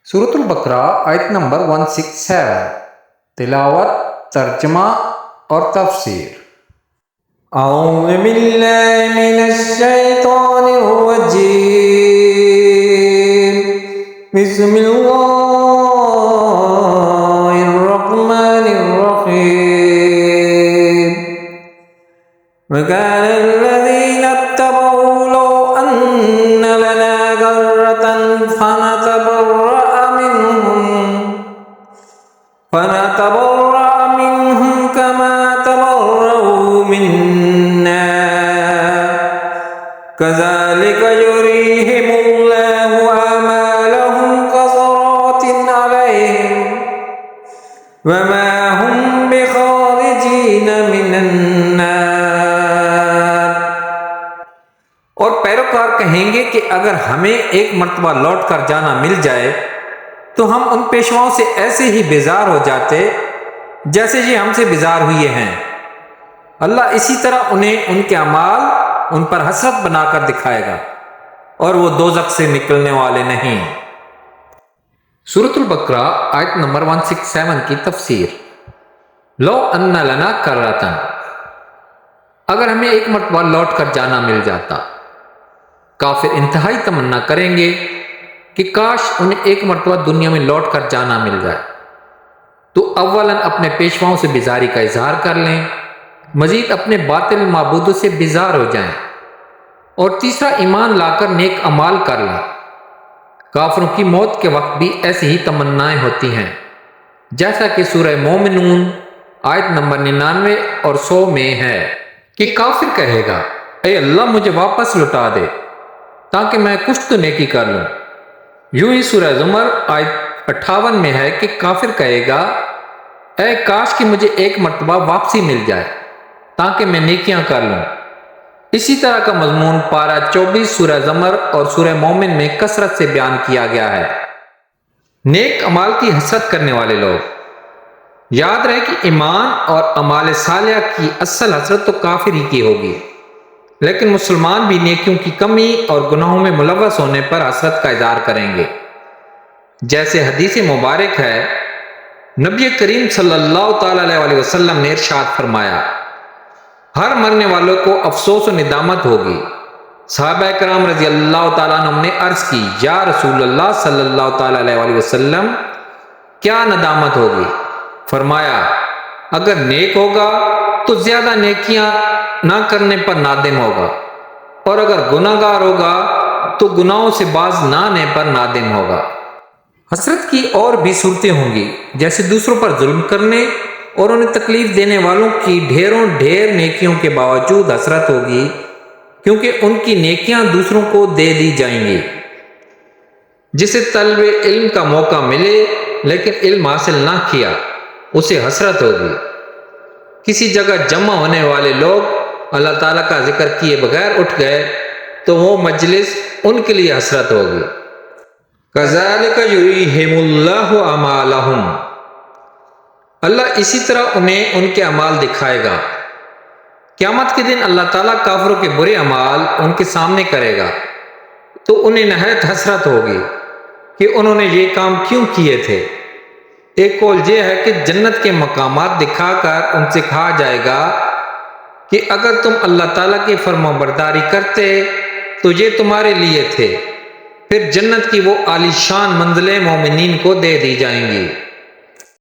سورۃ البقرہ آیت نمبر 167 تلاوت، ترجمہ اور تفسیر۔ اعوذ باللہ من الشیطان الرجیم، بسم اللہ الرحمن الرحیم۔ وقال الذین اتبعوا لو ان لنا کرۃ فنتبرأ منهم كما تبرؤوا منا كذلك يريهم الله أعمالهم حسرات عليهم وما هم بخارجين من النار۔ اور پیروکار کہیں گے کہ اگر ہمیں ایک مرتبہ لوٹ کر جانا مل جائے تو ہم ان پیشواؤں سے ایسے ہی بیزار ہو جاتے جیسے یہ ہم سے بیزار ہوئے ہیں۔ اللہ اسی طرح انہیں ان کے اعمال ان پر حسرت بنا کر دکھائے گا اور وہ دوزخ سے نکلنے والے نہیں۔ سورۃ البقرہ آیت نمبر 167 کی تفسیر۔ لو ان لنا کرۃ، اگر ہمیں ایک مرتبہ لوٹ کر جانا مل جاتا۔ کافر انتہائی تمنا کریں گے کہ کاش انہیں ایک مرتبہ دنیا میں لوٹ کر جانا مل جائے تو اولاً اپنے پیشواؤں سے بیزاری کا اظہار کر لیں، مزید اپنے باطل معبودوں سے بیزار ہو جائیں، اور تیسرا ایمان لا کر نیک اعمال کر لیں۔ کافروں کی موت کے وقت بھی ایسی ہی تمنائیں ہوتی ہیں، جیسا کہ سورہ مومنون آیت نمبر 99 اور 100 میں ہے کہ کافر کہے گا اے اللہ مجھے واپس لوٹا دے تاکہ میں کچھ تو نیکی کر لوں۔ یوں ہی سورہ زمر آیت 58 میں ہے کہ کافر کہے گا اے کاش کہ مجھے ایک مرتبہ واپسی مل جائے تاکہ میں نیکیاں کر لوں۔ اسی طرح کا مضمون پارہ 24 سورہ زمر اور سورہ مومن میں کثرت سے بیان کیا گیا ہے۔ نیک اعمال کی حسرت کرنے والے لوگ، یاد رہے کہ ایمان اور اعمال صالحہ کی اصل حسرت تو کافر ہی کی ہوگی، لیکن مسلمان بھی نیکیوں کی کمی اور گناہوں میں ملوث ہونے پر حسرت کا اظہار کریں گے۔ جیسے حدیث مبارک ہے، نبی کریم صلی اللہ تعالیٰ علیہ وسلم نے ارشاد فرمایا ہر مرنے والوں کو افسوس و ندامت ہوگی۔ صحابہ کرام رضی اللہ تعالیٰ عنہ نے عرض کی یا رسول اللہ صلی اللہ تعالیٰ علیہ وسلم کیا ندامت ہوگی؟ فرمایا اگر نیک ہوگا تو زیادہ نیکیاں نہ کرنے پر نادم ہوگا، اور اگر گناہ گار ہوگا تو گناہوں سے باز نہ آنے پر نادم ہوگا۔ حسرت کی اور بھی صورتیں ہوں گی، جیسے دوسروں پر ظلم کرنے اور انہیں تکلیف دینے والوں کی ڈھیروں ڈھیر نیکیوں کے باوجود حسرت ہوگی، کیونکہ ان کی نیکیاں دوسروں کو دے دی جائیں گی۔ جسے طلب علم کا موقع ملے لیکن علم حاصل نہ کیا، اسے حسرت ہوگی۔ کسی جگہ جمع ہونے والے لوگ اللہ تعالیٰ کا ذکر کیے بغیر اٹھ گئے تو وہ مجلس ان کے لیے حسرت ہوگی۔ کذالک یریہم اللہ اعمالہم، اللہ اسی طرح انہیں ان کے اعمال دکھائے گا۔ قیامت کے دن اللہ تعالیٰ کافروں کے برے اعمال ان کے سامنے کرے گا تو انہیں نہایت حسرت ہوگی کہ انہوں نے یہ کام کیوں کیے تھے۔ ایک قول یہ ہے کہ جنت کے مقامات دکھا کر ان سے کہا جائے گا کہ اگر تم اللہ تعالیٰ کی فرمانبرداری کرتے تو یہ تمہارے لیے تھے، پھر جنت کی وہ عالی شان منزلیں مومنین کو دے دی جائیں گی۔